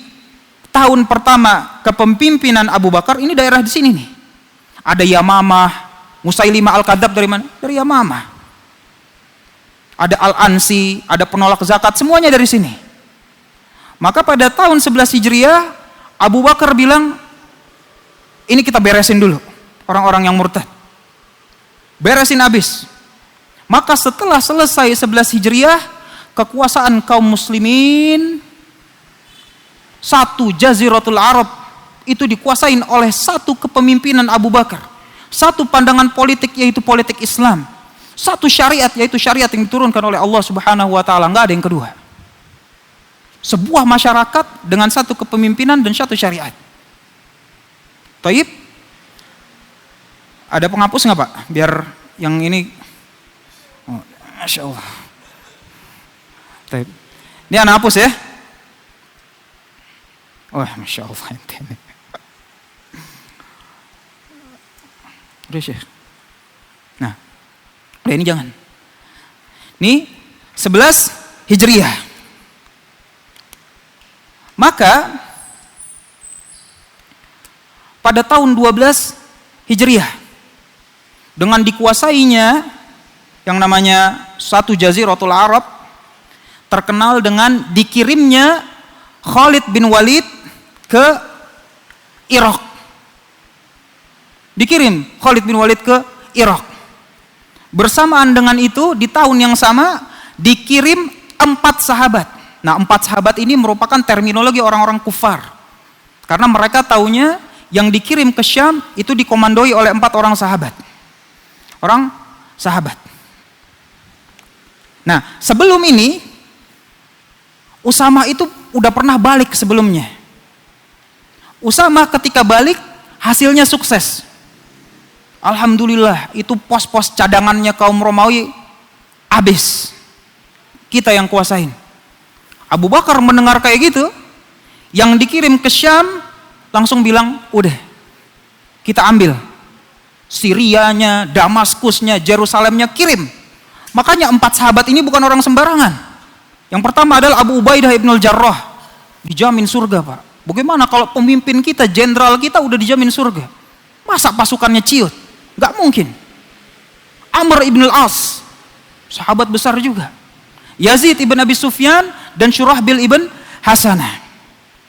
tahun pertama kepemimpinan Abu Bakar ini daerah di sini nih. Ada Yamamah, Musailimah Al-Kadzab dari mana? Dari Yamamah. Ada Al-Ansi, ada penolak zakat, semuanya dari sini. Maka pada tahun 11 Hijriah, Abu Bakar bilang, ini kita beresin dulu orang-orang yang murtad. Beresin habis. Maka setelah selesai 11 Hijriah, kekuasaan kaum muslimin satu Jaziratul Arab itu dikuasain oleh satu kepemimpinan Abu Bakar. Satu pandangan politik, yaitu politik Islam. Satu syariat, yaitu syariat yang diturunkan oleh Allah Subhanahu wa taala, enggak ada yang kedua. Sebuah masyarakat dengan satu kepemimpinan dan satu syariat. Taib. Ada penghapus nggak Pak? Biar yang ini, oh, Masya Allah. Taib. Ini anak hapus ya. Wah, Masya Allah. Udah Syekh. Nah, udah ini jangan. Ini 11 Hijriah. Maka pada tahun 12 Hijriah, dengan dikuasainya yang namanya satu Jaziratul Arab, terkenal dengan dikirimnya Khalid bin Walid ke Irak. Dikirim Khalid bin Walid ke Irak. Bersamaan dengan itu, di tahun yang sama dikirim 4 sahabat. Nah, 4 sahabat ini merupakan terminologi orang-orang kufar. Karena mereka taunya yang dikirim ke Syam itu dikomandoi oleh 4 orang sahabat. Orang sahabat. Nah, sebelum ini Usama itu udah pernah balik sebelumnya. Usama ketika balik hasilnya sukses. Alhamdulillah, itu pos-pos cadangannya kaum Romawi habis. Kita yang kuasain. Abu Bakar mendengar kayak gitu, yang dikirim ke Syam langsung bilang, udah kita ambil Sirianya, Damaskusnya, Yerusalemnya, kirim. Makanya 4 sahabat ini bukan orang sembarangan. Yang pertama adalah Abu Ubaidah ibnul Jarrah, dijamin surga Pak. Bagaimana kalau pemimpin kita, jenderal kita udah dijamin surga? Masa pasukannya ciut? Gak mungkin. Amr ibn al-As, sahabat besar juga. Yazid ibn Abi Sufyan dan Syurahbil ibn Hasanah.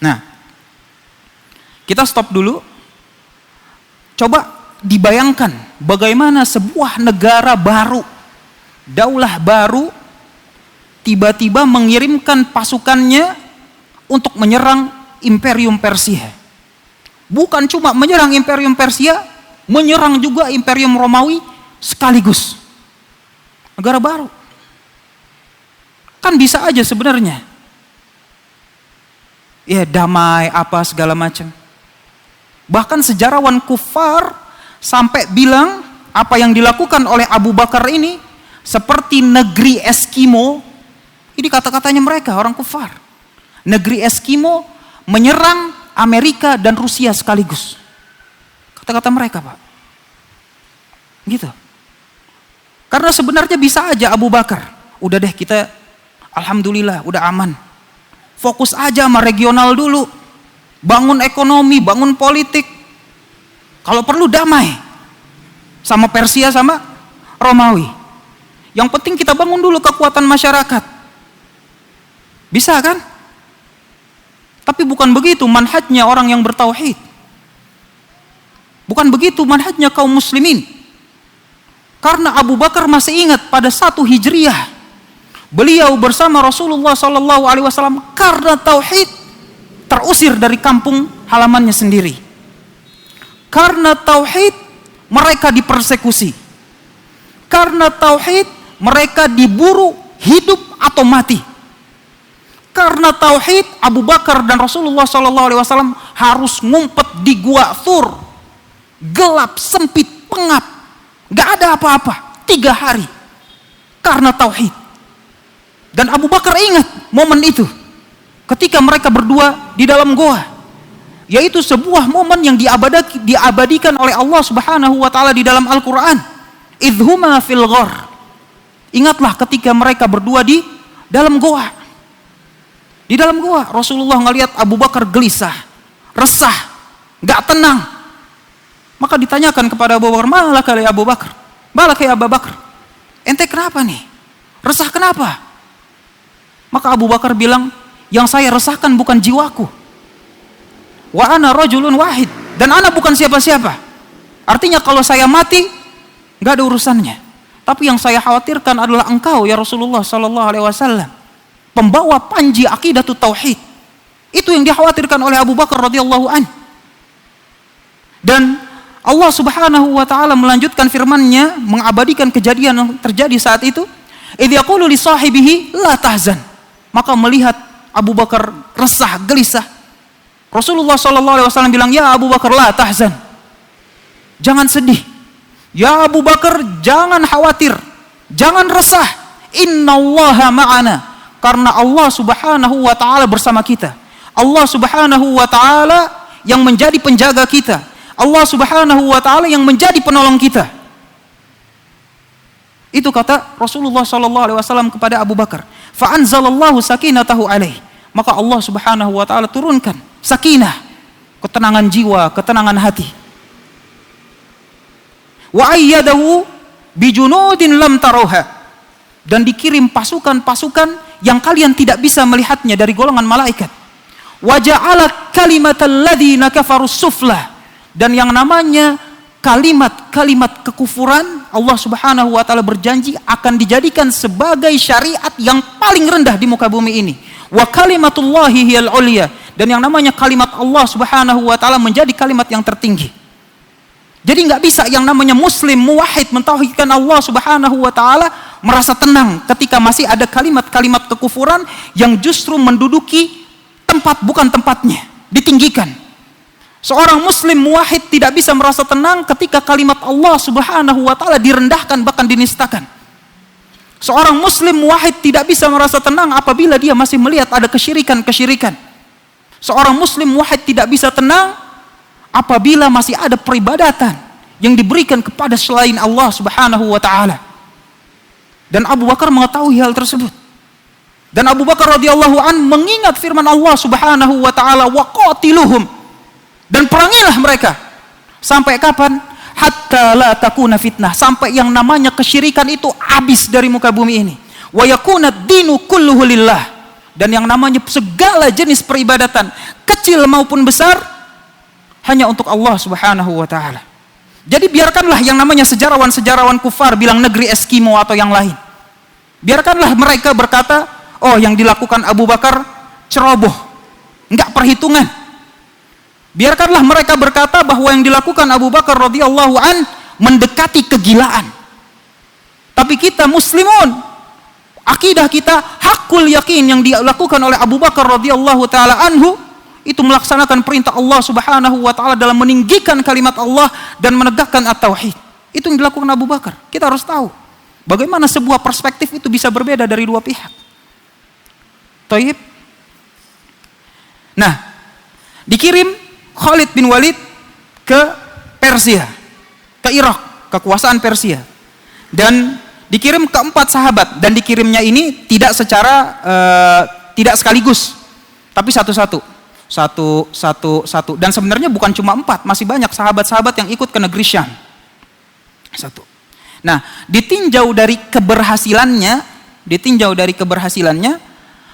Nah, kita stop dulu. Coba dibayangkan bagaimana sebuah negara baru, daulah baru, tiba-tiba mengirimkan pasukannya untuk menyerang Imperium Persia. Bukan cuma menyerang Imperium Persia, menyerang juga Imperium Romawi sekaligus. Negara baru. Kan bisa aja sebenarnya. Ya damai apa segala macam. Bahkan sejarawan kufar sampai bilang apa yang dilakukan oleh Abu Bakar ini seperti negeri Eskimo. Ini kata-katanya mereka, orang kufar. Negeri Eskimo menyerang Amerika dan Rusia sekaligus. Kata-kata mereka Pak. Gitu. Karena sebenarnya bisa aja Abu Bakar, udah deh kita alhamdulillah udah aman. Fokus aja sama regional dulu. Bangun ekonomi, bangun politik. Kalau perlu damai. Sama Persia sama Romawi. Yang penting kita bangun dulu kekuatan masyarakat. Bisa kan? Tapi bukan begitu manhajnya orang yang bertauhid. Bukan begitu manhajnya kaum muslimin. Karena Abu Bakar masih ingat pada 1 Hijriah, beliau bersama Rasulullah SAW karena tauhid terusir dari kampung halamannya sendiri. Karena tauhid mereka dipersekusi. Karena tauhid mereka diburu hidup atau mati. Karena tauhid, Abu Bakar dan Rasulullah SAW harus ngumpet di gua Thur, gelap, sempit, pengap, gak ada apa-apa 3 hari karena tauhid. Dan Abu Bakar ingat momen itu ketika mereka berdua di dalam goa, yaitu sebuah momen yang diabadikan oleh Allah Subhanahu wa taala di dalam Al-Qur'an. Idhuma fil ghar. Ingatlah ketika mereka berdua di dalam goa. Di dalam goa, Rasulullah ngelihat Abu Bakar gelisah, resah, gak tenang. Maka ditanyakan kepada Abu Bakar, "Malaka ya Abu Bakar? Malaka ya Abu Bakar? Ente kenapa nih? Resah kenapa?" Maka Abu Bakar bilang, "Yang saya resahkan bukan jiwaku. Wa ana rajulun wahid, dan ana bukan siapa-siapa. Artinya kalau saya mati gak ada urusannya. Tapi yang saya khawatirkan adalah engkau ya Rasulullah sallallahu alaihi wasallam, pembawa panji aqidatut tauhid." Itu yang dikhawatirkan oleh Abu Bakar radhiyallahu an. Dan Allah Subhanahu wa taala melanjutkan firman-Nya mengabadikan kejadian yang terjadi saat itu. Idz yaqulu li sahibihi la tahzan. Maka melihat Abu Bakar resah, gelisah, Rasulullah sallallahu alaihi wasallam bilang, "Ya Abu Bakar, la tahzan." Jangan sedih. Ya Abu Bakar, jangan khawatir. Jangan resah. Innallaha ma'ana. Karena Allah Subhanahu wa taala bersama kita. Allah Subhanahu wa taala yang menjadi penjaga kita. Allah Subhanahu wa taala yang menjadi penolong kita. Itu kata Rasulullah sallallahu alaihi wasallam kepada Abu Bakar. Fa anzalallahu sakinatahu alaihi. Maka Allah Subhanahu wa taala turunkan sakinah, ketenangan jiwa, ketenangan hati. Wa ayyadahu bijunudin lam tarawha. Dan dikirim pasukan-pasukan yang kalian tidak bisa melihatnya dari golongan malaikat. Wa ja'ala kalimatal ladzina kafarus sufla. Dan yang namanya kalimat-kalimat kekufuran, Allah Subhanahu wa taala berjanji akan dijadikan sebagai syariat yang paling rendah di muka bumi ini. Wa kalimatullahi hiyal ulya. Dan yang namanya kalimat Allah Subhanahu wa taala menjadi kalimat yang tertinggi. Jadi nggak bisa yang namanya muslim muwahhid mentauhidkan Allah Subhanahu wa taala merasa tenang ketika masih ada kalimat-kalimat kekufuran yang justru menduduki tempat bukan tempatnya, ditinggikan. Seorang muslim muwahhid tidak bisa merasa tenang ketika kalimat Allah Subhanahu wa taala direndahkan bahkan dinistakan. Seorang muslim muwahhid tidak bisa merasa tenang apabila dia masih melihat ada kesyirikan-kesyirikan. Seorang muslim muwahhid tidak bisa tenang apabila masih ada peribadatan yang diberikan kepada selain Allah Subhanahu wa taala. Dan Abu Bakar mengetahui hal tersebut. Dan Abu Bakar radhiyallahu an mengingat firman Allah Subhanahu wa taala, "Wa qatiluhum." Dan perangilah mereka. Sampai kapan? Hatta la takuna fitnah. Sampai yang namanya kesyirikan itu habis dari muka bumi ini. Wa yakuna dinu kulluhu lillah. Dan yang namanya segala jenis peribadatan, kecil maupun besar, hanya untuk Allah Subhanahu wa taala. Jadi biarkanlah yang namanya sejarawan-sejarawan kufar bilang negeri Eskimo atau yang lain. Biarkanlah mereka berkata, "Oh, yang dilakukan Abu Bakar ceroboh, enggak perhitungan." Biarkanlah mereka berkata bahwa yang dilakukan Abu Bakar radhiyallahu an mendekati kegilaan. Tapi kita muslimun, akidah kita hakul yakin yang dilakukan oleh Abu Bakar radhiyallahu taala anhu itu melaksanakan perintah Allah Subhanahu wa taala dalam meninggikan kalimat Allah dan menegakkan at-tauhid. Itu yang dilakukan Abu Bakar. Kita harus tahu bagaimana sebuah perspektif itu bisa berbeda dari dua pihak. Thayyib. Nah, dikirim Khalid bin Walid ke Persia, ke Irak, kekuasaan Persia. Dan dikirim ke 4 sahabat. Dan dikirimnya ini tidak secara tidak sekaligus, tapi satu-satu. Satu. Dan sebenarnya bukan cuma 4, masih banyak sahabat-sahabat yang ikut ke negeri Syam. Satu. Nah, ditinjau dari keberhasilannya,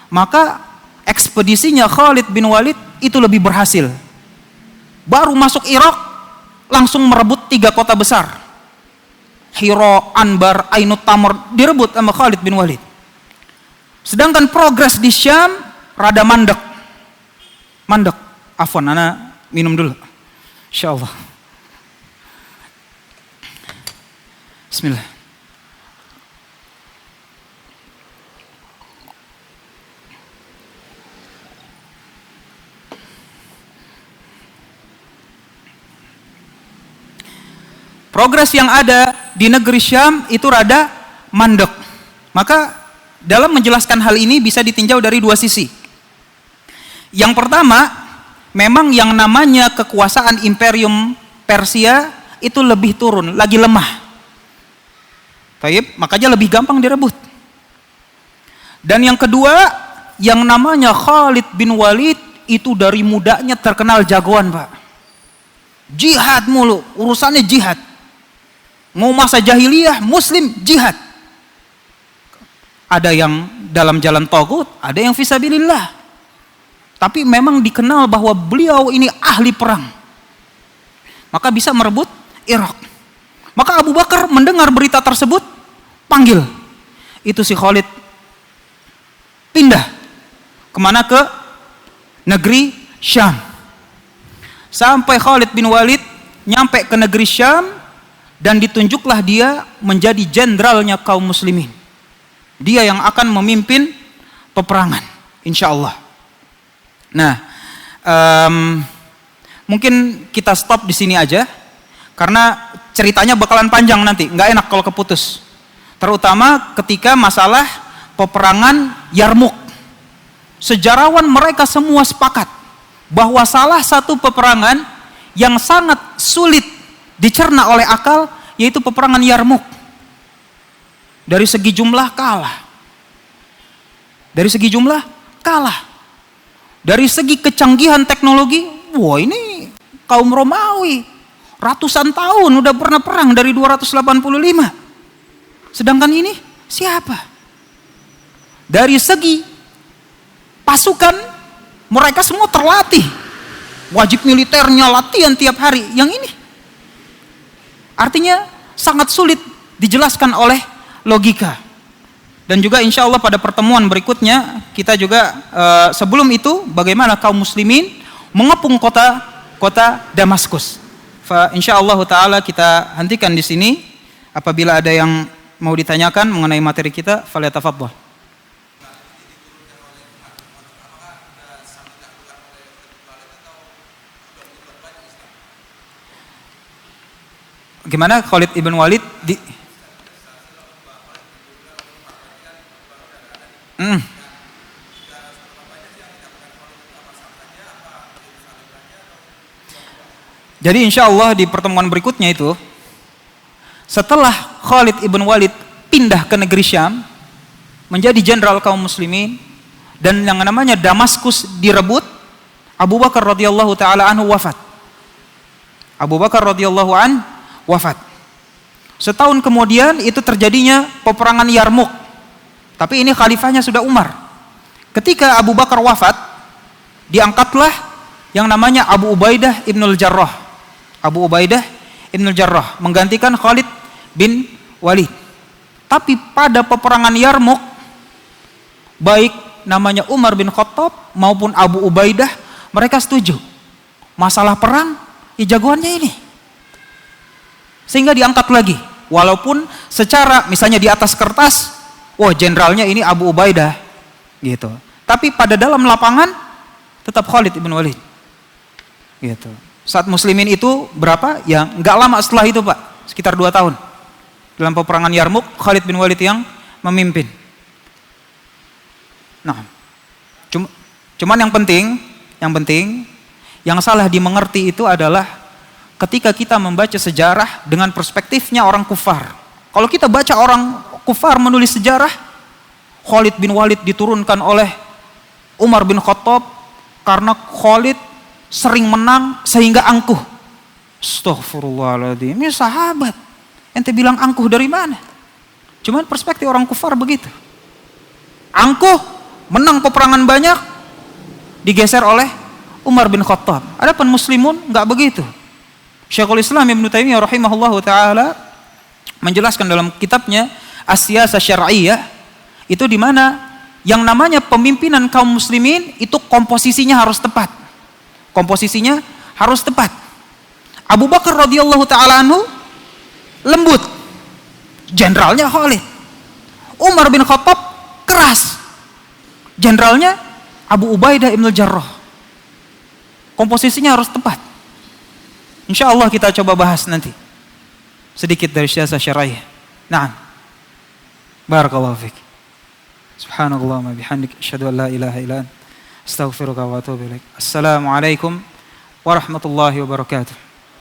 maka ekspedisinya Khalid bin Walid itu lebih berhasil. Baru masuk Irak langsung merebut 3 kota besar. Hira, Anbar, Ainut Tamr direbut sama Khalid bin Walid. Sedangkan progres di Syam rada mandek. Afwan, ana minum dulu. Insyaallah. Bismillah. progres yang ada di negeri Syam itu rada mandek. Maka dalam menjelaskan hal ini bisa ditinjau dari dua sisi. Yang pertama, memang yang namanya kekuasaan Imperium Persia itu lebih turun, lagi lemah. Taib, makanya lebih gampang direbut. Dan yang kedua, yang namanya Khalid bin Walid itu dari mudanya terkenal jagoan, Pak. Jihad mulu, urusannya jihad. Mau masa jahiliyah, muslim, jihad. Ada yang dalam jalan tagut, ada yang fisabilillah. Tapi memang dikenal bahwa beliau ini ahli perang. Maka bisa merebut Irak. Maka Abu Bakar mendengar berita tersebut, panggil. Itu si Khalid pindah. Kemana? Ke negeri Syam. Sampai Khalid bin Walid nyampe ke negeri Syam, dan ditunjuklah dia menjadi jenderalnya kaum muslimin. Dia yang akan memimpin peperangan, insya Allah. Nah, mungkin kita stop di sini aja, karena ceritanya bakalan panjang nanti, nggak enak kalau keputus. Terutama ketika masalah peperangan Yarmuk. Sejarawan mereka semua sepakat bahwa salah satu peperangan yang sangat sulit dicerna oleh akal yaitu peperangan Yarmuk. Dari segi jumlah kalah. Dari segi jumlah kalah. Dari segi kecanggihan teknologi, wah ini kaum Romawi ratusan tahun udah pernah perang dari 285. Sedangkan ini siapa? Dari segi pasukan mereka semua terlatih. Wajib militernya latihan tiap hari. Yang ini artinya sangat sulit dijelaskan oleh logika. Dan juga insya Allah pada pertemuan berikutnya kita juga sebelum itu bagaimana kaum muslimin mengepung kota Damaskus. Insya Allah taala kita hentikan di sini. Apabila ada yang mau ditanyakan mengenai materi kita, falyatafadhal. Gimana Khalid ibn Walid di Jadi insya Allah di pertemuan berikutnya itu, setelah Khalid ibn Walid pindah ke negeri Syam menjadi jenderal kaum muslimin dan yang namanya Damaskus direbut, Abu Bakar radhiyallahu taala anhu wafat. Abu Bakar radhiyallahu anhu wafat. Setahun kemudian itu terjadinya peperangan Yarmuk. Tapi ini khalifahnya sudah Umar. Ketika Abu Bakar wafat, diangkatlah yang namanya Abu Ubaidah ibnul Jarrah. Abu Ubaidah ibnul Jarrah menggantikan Khalid bin Walid. Tapi pada peperangan Yarmuk, baik namanya Umar bin Khattab maupun Abu Ubaidah, mereka setuju. Masalah perang, jagoannya ini. Sehingga diangkat lagi. Walaupun secara misalnya di atas kertas, wah jenderalnya ini Abu Ubaidah gitu. Tapi pada dalam lapangan tetap Khalid ibn Walid. Gitu. Saat muslimin itu berapa? Ya nggak lama setelah itu Pak, sekitar 2 tahun. Dalam peperangan Yarmuk, Khalid bin Walid yang memimpin. Nah, cuman yang penting, yang salah dimengerti itu adalah ketika kita membaca sejarah dengan perspektifnya orang kufar. Kalau kita baca orang kufar menulis sejarah, Khalid bin Walid diturunkan oleh Umar bin Khattab karena Khalid sering menang sehingga angkuh. Astaghfirullahaladzim, ini sahabat. Ente bilang angkuh dari mana? Cuman perspektif orang kufar begitu. Angkuh, menang peperangan banyak, digeser oleh Umar bin Khattab. Adapun muslimun enggak begitu. Syekhul Islam Ibnu Taimiyah rahimahullahu taala menjelaskan dalam kitabnya As-Siyasah Syar'iyyah itu di mana yang namanya pemimpinan kaum muslimin itu komposisinya harus tepat. Komposisinya harus tepat. Abu Bakar radhiyallahu taala anhu lembut. Jenderalnya Khalid. Umar bin Khattab keras. Jenderalnya Abu Ubaidah ibnul Jarrah. Komposisinya harus tepat. Insya Allah kita coba bahas nanti. sedikit dari siasat syar'i. Naam. Barakallahu fiik. Subhanallah wa bihamdik, asyhadu an la ilaha illa anta, astaghfiruka wa atubu ilaik. Assalamualaikum warahmatullahi wabarakatuh.